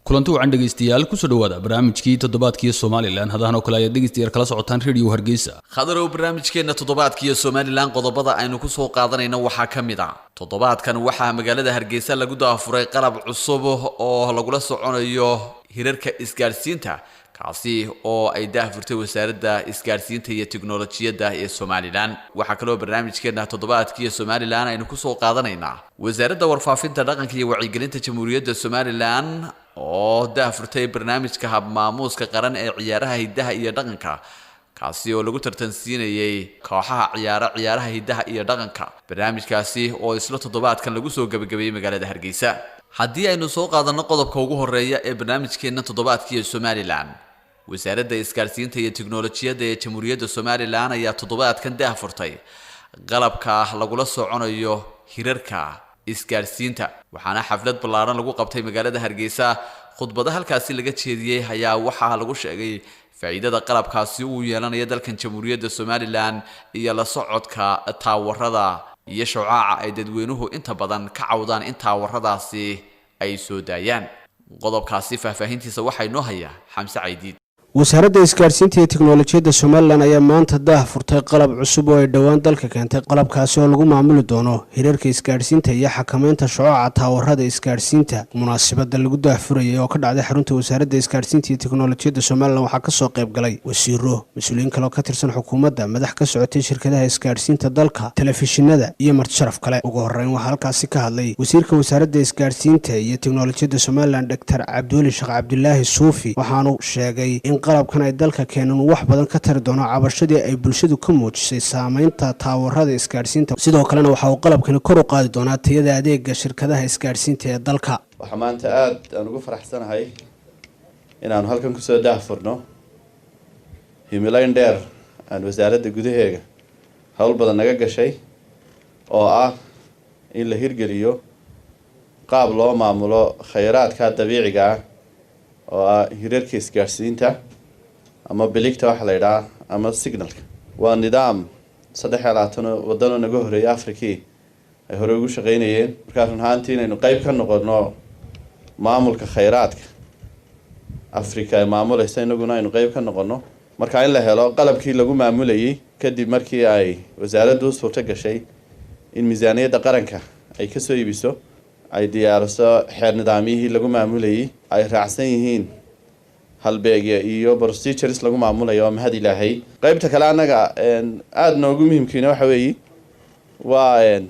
kulanti wacan dhageystayaal ku soo dhawaada barnaamijkii toddobaadkii Soomaaliland hadaan oo kale ay dhageystayaal kala socotaan radio Hargeysa khadaro barnaamijkeena toddobaadkii Soomaaliland qodobada aynu ku soo qaadanayna waxa kamid ah toddobaadkan waxa magaalada Hargeysa lagu daafuray qalab cusub oo lagu soconayo hirarka isgaarsiinta kaasi oo ay daafurtay wasaaradda isgaarsiinta iyo tiknoolajiyadda ee Soomaaliland waxa kale oo barnaamijkeena toddobaadkii Soomaaliland aynu ku soo qaadanaynaa wasaaradda warfaafinta dhaqanka iyo wacyigelinta jamhuuriyadda Soomaaliland oo daafurtay barnaamijka hab maamuuska qaran ee ciyaaraha hidaha iyo dhaqanka kaasi oo lagu tartansiinayay kooxaha ciyaaraha hidaha iyo dhaqanka barnaamijkaasi oo isla toddobaadkan lagu soo gabagabeeyay magaalada Hargeysa haddii aynu soo qaadano qodobka ugu horeeya ee barnaamijkeena toddobaadkii Soomaaliland wasaaradda isgaarsiinta iyo tiknoolajiyadda ee jamhuuriyadda Soomaaliland ayaa toddobaadkan daafurtay qalabka lagu soconayo hirarka isgaarsiinta waxaana xaflad ballaaran lagu qabtay magaalada Hargeysa khudbada halkaasi laga jeediyay ayaa waxa lagu sheegay faa'iidada qalabkaasi uu yeelanayo dalkan jamhuuriyadda Soomaaliland iyo la socodka taawarada iyo shucaaca ay dadweynuhu inta badan ka cawdaan in taawaradaasi ay soo daayaan qodobkaasi faahfaahintiisa waxa inoo haya Xamse Caydiid wasaaradda isgaarsiinta iyo tiknoolajiyadda Soomaaliland ayaa maanta daahfurtay qalab cusub oo ay dhawaan dalka keentay qalabkaasi oo lagu maamuli doono hirarka isgaarsiinta iyo xakamaynta shucaaca taawarada isgaarsiinta munaasabada lagu daahfurayay oo ka dhacday xarunta wasaaradda isgaarsiinta iyo tiknoolajiyadda Soomaaliland waxaa ka soo qayb galay wasiiro mas'uuliyiin kale oo ka tirsan xukuumadda madax ka socotay shirkadaha isgaarsiinta dalka telefishinada iyo marti sharaf kale ugu horeyn waxa halkaasi ka hadlay wasiirka wasaaradda isgaarsiinta iyo tiknoolajiyadda Soomaaliland Dr. Cabduuli Sheekh Cabdullaahi Suufi waxaanu sheegay in qalabkan ay dalka keenan wax badan ka tari doono cabashadii ay bulshadu ka muujisay saameynta taawarada isgaarsiinta sidoo kalena waxa uu qalabkani kor u qaadi doonaa tayada adeegga shirkadaha isgaarsiinta ee dalka waxa maanta aad aan ugu faraxsanahay inaan halkan ku soo daahfurno himilayn dheer aan wasaaradda gudaheega hawl badan naga gashay oo ah in la hirgeliyo qaab loo maamulo khayraadka dabiiciga ah oo ah hirarka isgaarsiinta ama biligta waxa la yiraahdo ama signalka waa nidaam 3 waddan naga horeeyay Afrika ay hore ugu shaqeynayeen marka runtii inaynu qayb ka noqono maamulka khayraadka Afrika ay maamulaysa inaguna aynu qayb ka noqono marka in la helo qalabkii lagu maamulayay kadib markii ay wasaaraddu suurta gashay in miisaaniyadda qaranka ay ka soo iibiso ay diyaarso xeer nidaamiyihii lagu maamulayay ay raacsan yihiin halbeegya iyo procedures lagu maamulayo mahad ilaahay qaybta kale anaga aad noogu muhiimkiina waxa weeye waa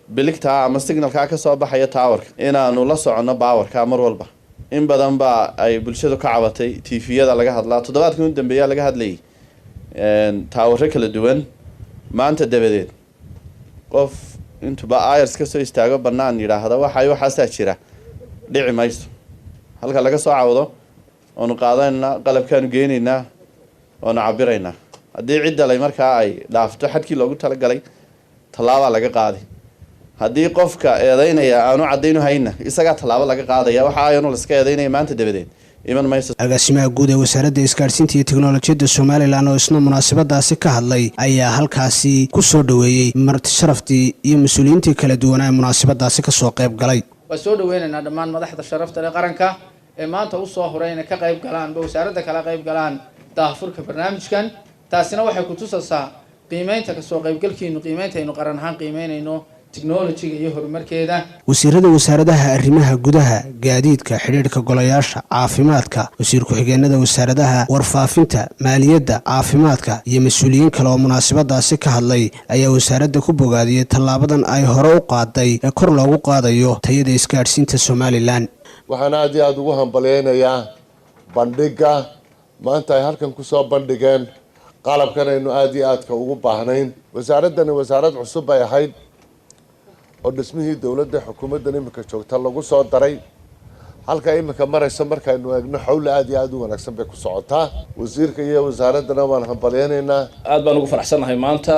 biligta ama signalka ka soo baxaya towerka inaanu la socono powerka mar walba in badan ba ay bulshadu ka cabatay TV-yada laga hadlaa toddobaadkii u dambeeyay laga hadlayay towerka kala duwan maanta dabadeed qof intuba ayers ka soo istaago banaan yiraahdo waxa jira dhici mayso halka laga soo cawdo oo qaadayna qalabkan geenayna oo cabirayna hadii cid dalay marka ay dhaafto xadkii loogu tala galay talaaba laga qaaday hadii qofka eedaynaya aanu cadeyno hayna isaga talaaba laga qaadaya waxa aynu la iska eedaynay maanta dabadeed iman mayso agaasimaha guud ee wasaaradda isgaarsiinta iyo tiknoolajiyadda Soomaaliland oo isna munaasabadaasi ka hadlay ayaa halkaasi ku soo dhaweeyay marti sharaftii iyo mas'uuliyiintii kala duwan ee munaasabadaasi ka soo qayb galay waa soo dhaweynayna dhammaan madaxda sharafta ee qaranka ee maanta u soo horeyna ka qayb galaan wasaaradda kala qayb galaan daahfurka barnaamijkan taasina waxay ku tusaysaa qiimeynta ka soo qaybgalkiinu qiimeynteenu qaran ahaan qiimeynayno technology iyo horumarkeeda wasiirada wasaaradaha arrimaha gudaha gaadiidka xiriirka golayaasha caafimaadka wasiir ku xigeenada wasaaradaha warfaafinta maaliyadda caafimaadka iyo mas'uuliyiin kale oo munaasabadaasi ka hadlay ayaa wasaaradda ku bogaadiyay tallaabadan ay hore u qaaday ee kor loogu qaadayo tayada isgaarsiinta Soomaaliland waxaan aad ugu hambaleynayaa bandhiga maanta ay halkan ku soo bandhigeen qalabkan aynu aad ugu baahnayn wasaaraddan wasaarad cusub ay ahayd oo dhismihii dawladda xukuumadda imika joogta lagu soo daray halka imika maraysa markaynu eegno xawle aad u wanaagsan bay ku socotaa wasiirka iyo wasaaraddana waan hambaleynaynaa aad baan ugu faraxsanahay maanta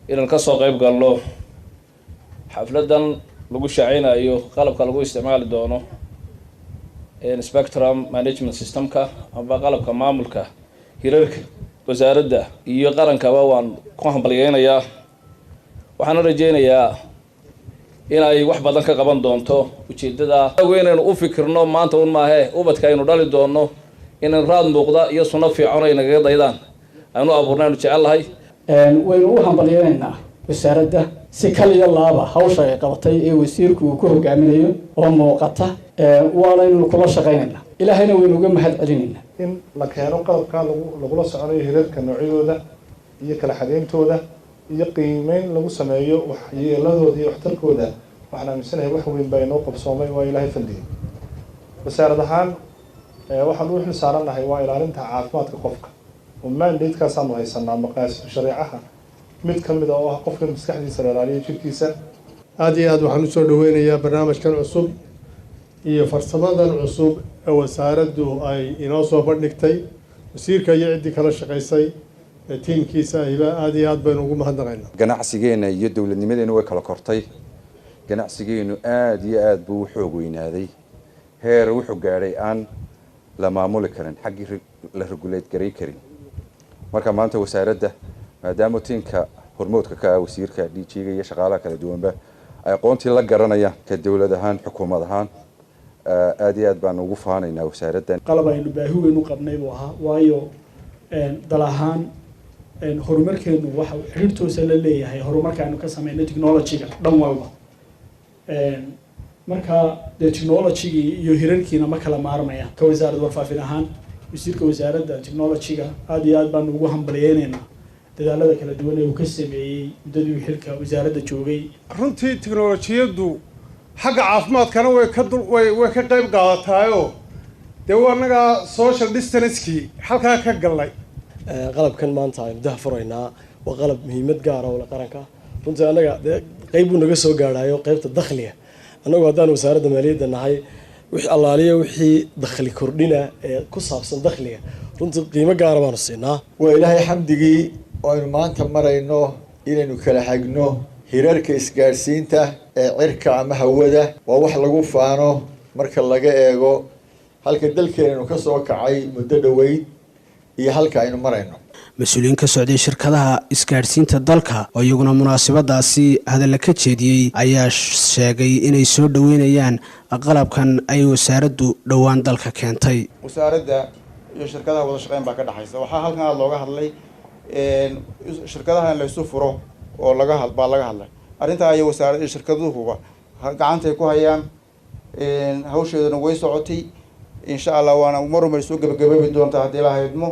inaan ka soo qayb galno xafladan lagu shaacinayo qalabka lagu isticmaali doono spectrum management systemka amba qalabka maamulka hirarka wasaaradda iyo qarankaba waan ku hambalyeynayaa waxaan rajeynayaa inay wax badan ka qaban doonto ujeedada weynaynu u fikirno maanta un maahe ubadka aynu dhali doono inaan raad muuqda iyo sunno fiican ay nagaga daydaan aanu abuurnaynu jecelahay waynu u hambalyeynaynaa wasaaradda si kaliya laaba hawsha ay qabatay ee wasiirku uu ku hogaaminayo oo muuqata waanaynu kula shaqaynaynaa ilaahayna waynu uga mahad celinaynaa in la keeno qalabka lagula soconayo hirarka noocyadooda iyo kala xadeyntooda iyo qiimeyn lagu sameeyo waxyeeladooda iyo waxtarkooda waxaan aaminsanahay wax weyn baa inoo qabsoomay waa ilaahay fadhiyay wasaarad ahaan waxaan u xil saaranahay waa ilaalinta caafimaadka qofka oo mandate-kaasaanu haysanaa maqaasid shareecaha mid ka mid ah oo ah qofka maskaxdiisa la ilaaliyo jirkiisa aad iyo aad waxaan usoo dhaweynayaa barnaamijkan cusub iyo farsamadan cusub ee wasaaraddu ay inoo soo bandhigtay wasiirka iyo ciddii kala shaqaysay tiimkiisa ahiba aad iyo aad baynu ugu mahadnaqaynaa ganacsigeena iyo dowladnimadeena way kala kortay ganacsigeenu aad iyo aad buu u xoog weynaaday heer wuxuu gaadhay aan la maamuli karin xaggii la regulate garay karin marka maanta wasaaradda maadaama tiimka hormoodka ka ah wasiirka DG-ga iyo shaqaalaha kala duwanba ay aqoontii la garanayaan ka dowlad ahaan xukuumad ahaan aad iyo aad baan ugu faanaynaa wasaaraddan qalab aynu baahi weyn u qabnay buu ahaa waayo dal ahaan horumarkeenu waxa xiriir toosa la leeyahay horumarka aynu ka sameynay technology-ga dhan walba marka dee technology-gii iyo hirarkiina ma kala maarmayaan ka wasaaradda warfaafin ahaan wasiirka wasaaradda technology-ga aad iyo aad baanu ugu hambalyeynaynaa dadaalada kala duwan ee uu ka sameeyey muddadii uu xilka wasaaradda joogay runtii tiknolojiyaddu xagga caafimaadkana way ka qayb qaadataayoo dee annagaa social distancekii halkaa ka gallay qalabkan maanta aynu daha furaynaa waa qalab muhiimad gaara oo la qaranka runtii annaga dee qayb buu naga soo gaadhaayo qaybta dakhliga annagu haddaan wasaaradda maaliyadda nahay wixii allaaliya wixii dakhli kordhina ee ku saabsan dakhliga runtii qiimo gaara baanu siinaa waa ilaahay xamdigii oo aynu maanta marayno inaynu kala xagno hirarka isgaadhsiinta ee cirka ama hawada waa wax lagu faano marka laga eego halka dalkeenanu ka soo kacay muddo dhoweyd iyo halka aynu marayno mas-uuliyiin ka socday shirkadaha isgaadhsiinta dalka oo iyaguna munaasabadaasi hadalla ka jeediyey ayaa sheegay inay soo dhoweynayaan qalabkan ay wasaaraddu dhowaan dalka keentay wasaaradda iyo shirkadaha wada shaqeyn baa ka dhexaysa waxaa halkan aada looga hadlay shirkadaha in laysu furo oo baa laga hadlay arrintaa iyo wasaarad iyo shirkaduhuba gacantay ku hayaan hawsheeduna way socotay insha allah waana marumay soo gabagabeebi doontaa haddii la haydmo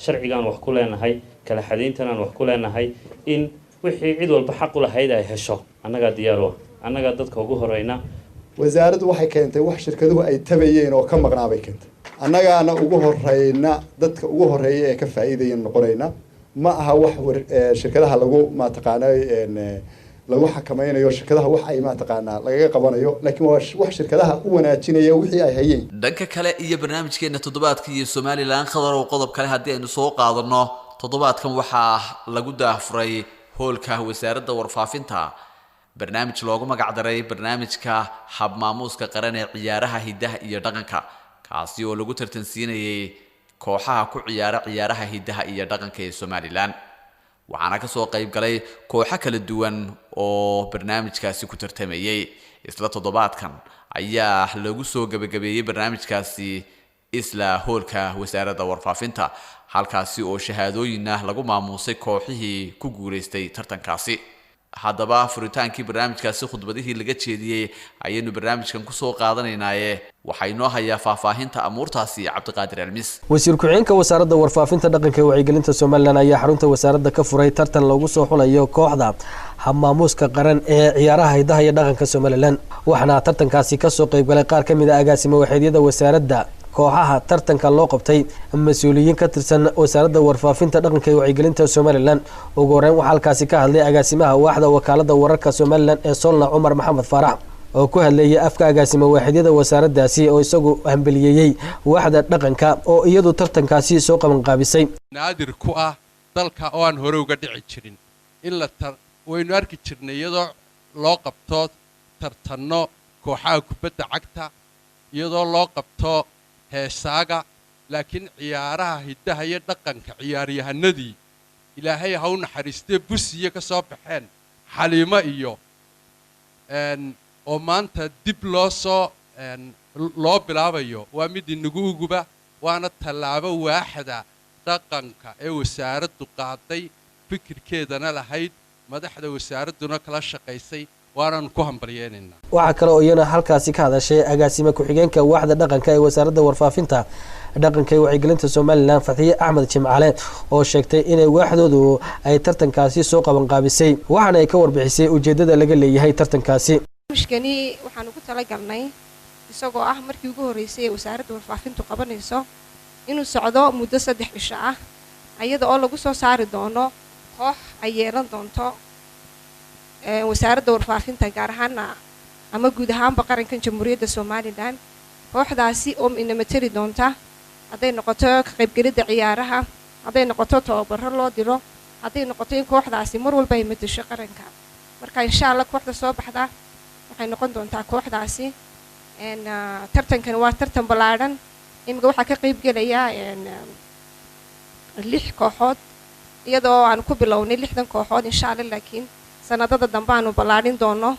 sharcigaan wax ku leenahay kala xadayntanaan wax ku leenahay in wixii cid walba xaq u lahayd ay hesho annagaa diyaar u ah annagaa dadka ugu horeyna wasaaraddu waxay keentay wax shirkaduhu ay tabayeen oo ka maqnaa bay keentay annagaana ugu horeyna dadka ugu horeeya ee ka faa'iidaya noqonayna ma aha wax shirkadaha lagu mataqaanay lagu xakameynayo shirkadaha wax ay mataqaanaa lagaga qabanayo laakiin waa wax shirkadaha u wanaajinaya wixii ay hayeen dhanka kale iyo barnaamijkeena toddobaadka iyo Somaliland khadar oo qodob kale haddii aynu soo qaadano toddobaadkan waxaa lagu daafuray hoolka wasaaradda warfaafinta barnaamij loogu magac daray barnaamijka hab maamuuska qaran ee ciyaaraha hidaha iyo dhaqanka kaasi oo lagu tartansiinayay kooxaha ku ciyaara ciyaaraha hidaha iyo dhaqanka ee Somaliland waxaana ka soo qayb galay kooxo kala duwan oo barnaamijkaasi ku tartamayay isla toddobaadkan ayaa lagu soo gabagabeeyay barnaamijkaasi isla hoolka wasaaradda warfaafinta halkaasi oo shahaadooyin lagu maamuusay kooxihii ku guuleystay tartankaasi haddaba furitaankii barnaamijkaasi khudbadihii laga jeediyey ayaynu barnaamijkan ku soo qaadanaynaaye waxaa inoo hayaa faahfaahinta amuurtaasi cabdiqaadir almis wasiir ku-xigeenka wasaaradda warfaafinta dhaqanka iyo wacyigelinta Somaliland ayaa xarunta wasaaradda ka furay tartan lagu soo xulayo kooxda hab maamuuska qaran ee ciyaaraha hidaha iyo dhaqanka Somaliland waxaana tartankaasi ka soo qayb galay qaar ka mid ah agaasimo waaxeedyada wasaaradda kooxaha tartanka loo qabtay mas-uuliyiin ka tirsan wasaaradda warfaafinta dhaqanka iyo wacyigelinta Somaliland ugu horeyn waxaa halkaasi ka hadlay agaasimaha waaxda wakaaladda wararka Somaliland ee Solna Cumar Maxamed Faarax oo ku hadlayay afka agaasimo waaxeedyada wasaaraddaasi oo isagu hambaliyeeyay waaxda dhaqanka oo iyadu tartankaasi soo qaban qaabisay naadir ku ah dalka oo aan hore uga dhici jirin in waynu arki jirnay iyadoo loo qabto tartanno kooxaha kubadda cagta iyadoo loo qabto heesaaga laakiin ciyaaraha hiddaha iyo dhaqanka ciyaaryahanadii ilaahay ha u naxariistee busiya ka soo baxeen xaliimo iyo oo maanta dib loo bilaabayo waa mid inagu uguba waana tallaabo waaxda dhaqanka ee wasaaraddu qaaday fikirkeedana lahayd madaxda wasaaradduna kala shaqaysay waanaan ku hambalyeenaynaa waxaa kale oo iyana halkaasi ka hadashay agaasime ku-xigeenka waaxda dhaqanka ee wasaaradda warfaafinta dhaqanka iyo wacyigelinta somalilan Fathiye Axmed Jimcaale oo sheegtay inay waaxdoodu ay tartankaasi soo qabanqaabisay waxaana ay ka warbixisay ujeedada laga leeyahay tartankaasi. Mashkani waxaan ugu talagalnay isagoo ah markii ugu horeysay wasaaradda warfaafintu qabanayso inuu socdo muddo 3 cisho ah ayada oo lagu soo saari doono koox ay yeelan doonto wasaaradda warfaafinta gaar ahaan ama guud ahaanba qarankan jamhuuriyadda Somaliland kooxdaasi oo inamatari doonta hadday noqoto ka qaybgalida ciyaaraha hadday noqoto tababaro loo diro hadday noqoto in kooxdaasi mar walba ay matasho qaranka marka insha Allah kooxda soo baxda waxay noqon doontaa kooxdaasi tartankan waa tartan ballaaran imika waxaa ka qaybgalaya 6 kooxood iyadoo aan ku bilownay 6 kooxood insha Allah laakiin sanadada dambe aanu ballaarin doono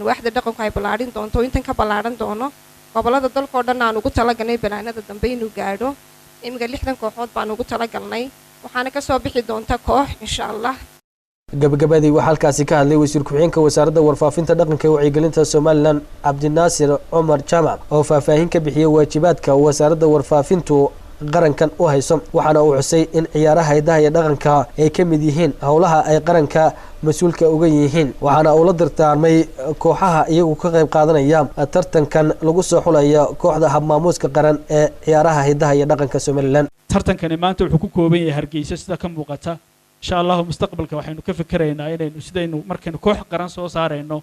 waaxda dhaqanku ay ballaarin doonto intan ka ballaaran doono gobolada dalka oo dhan aan ugu talagalnay balaanada dambe inuu gaadho imika 6 kooxood baan ugu talagalnay waxaana ka soo bixi doonta koox insha Allah. gabagabadii waxaa halkaasi ka hadlay wasiir ku-xigeenka wasaaradda warfaafinta dhaqanka iyo wacyigelinta Somaliland Cabdinaasir Cumar Jamac oo faahfaahin ka bixiyay waajibaadka wasaaradda warfaafintu qarankan u hayso waxaana uu xusay in ciyaaraha hidaha iyo dhaqanka ay ka mid yihiin howlaha ay qaranka mas'uulka uga yihiin waxaana uu la dardaarmay kooxaha iyagu ka qayb qaadanaya tartankan lagu soo xulayo kooxda habmaamuuska qaran ee ciyaaraha hidaha iyo dhaqanka Somaliland. tartankani maanta wuxuu ku kooban yahay Hargeysa sida ka muuqata insha Allah mustaqbalka waxaynu ka fikiraynaa inaynu sidaynu markaynu koox qaran soo saareyno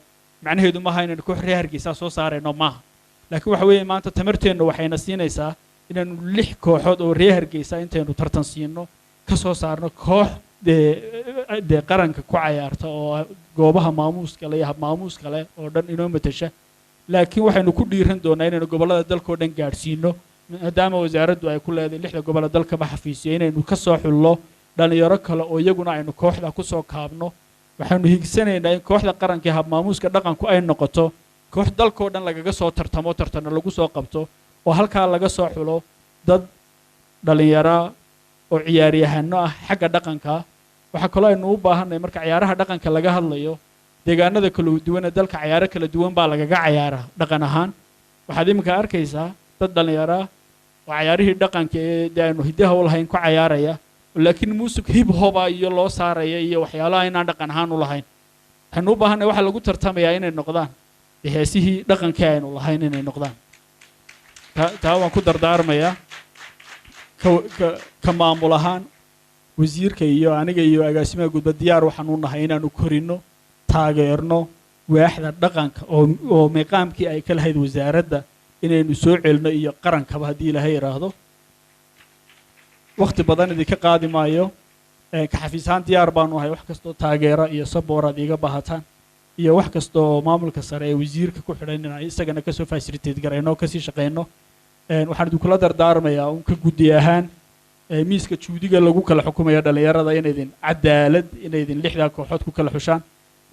macnaheedu ma aha inaynu koox reer Hargeysa soo saareyno maaha laakiin waxa weeye maanta tamarteenu waxayna siinaysaa inaynu 6 kooxood oo reer Hargeysa intaynu tartan siino ka soo saarno koox de qaranka ku ciyaarta oo goobaha maamuuska leh iyo maamuuska leh oo dhan inoo matasha laakiin waxaynu ku dhiiran doonaa inaynu gobolada dalka oo dhan gaarsiino maadaama wasaaraddu ay ku leedahay 6 gobol dalka ba xafiisyo inaynu ka soo xullo dhalinyaro kale oo iyaguna aynu kooxda ku soo kaabno waxaanu higsanaynaa in kooxda qaranka ee habmaamuuska dhaqanku ay noqoto koox dalka oo dhan lagaga soo tartano lagu soo qabto oo halkaa laga soo xulo dad dhalinyaro oo ciyaaryahano ah xagga dhaqanka waxa kale aynu u baahanay marka ciyaaraha dhaqanka laga hadlayo deegaanada kala duwan ee dalka ciyaaro kala duwan baa lagaga ciyaaraa dhaqan ahaan waxaad iminka arkaysaa dad dhalinyaro oo ciyaarihii dhaqanka ee aynu hidaha u lahayn ku ciyaaraya laakiin muusik hip hop iyo loo saaraya iyo waxyaalaha inaan dhaqan ahaan u lahayn waxaanu u baahanay waxa lagu tartamayaa inay noqdaan heesihii dhaqanka aynu lahayn inay noqdaan taa waan ku dardaarmayaa ka maamul ahaan wasiirka iyo aniga iyo agaasimaha gudba diyaar waxaan u nahay inaanu korino taageerno waaxda dhaqanka oo meeqaamkii ay ka lahayd wasaaradda inaynu soo celino iyo qarankaba haddii ilaahay yiraahdo waqti badan idinka qaadi maayo ka xafiisaan diyaar baanu ahay wax kastoo taageero iyo saboorad iga baahataan iyo wax kastoo maamulka sare ee wasiirka ku xidhan inaan isagana kasoo facilitate garayno kasii shaqeyno waxaan idinkula dardaarmayaa un ka guddi ahaan miiska juudiga lagu kala xukumayo dhalinyarada inaydin cadaalad inaydin 6 kooxood ku kala xushaan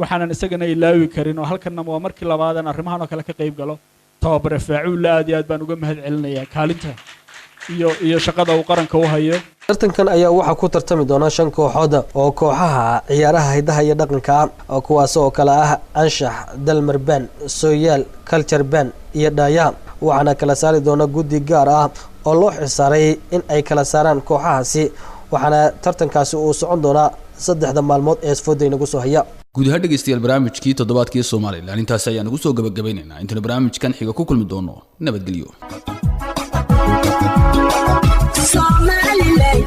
waxaanan isagana ilaawi karin oo halkanna waa markii labaadan arrimahan oo kale ka qayb galo tababare Faacuul aad iyo aad baan uga mahad celinayaa kaalinta iyo shaqada uu qaranka u hayo. tartankan ayaa waxaa ku tartami doona 5 kooxood oo kooxaha ciyaaraha hidaha iyo dhaqanka oo kuwaas oo kala ah anshax dalmar baan sooyaal culture baan iyo dhaya waxaana kala saari doona guddi gaar ah oo loo xisaaray in ay kala saaraan kooxahaasi waxaana tartankaasi uu socon doona 3 maalmood ee isfooday nagu soo haya. guud ahaan dhegeystayaal barnaamijkii toddobaadkii Soomaaliland intaas ayaan ugu soo gabagabaynaynaa inta barnaamijkan xiga ku kulmi doono nabadgelyo. Somaliland,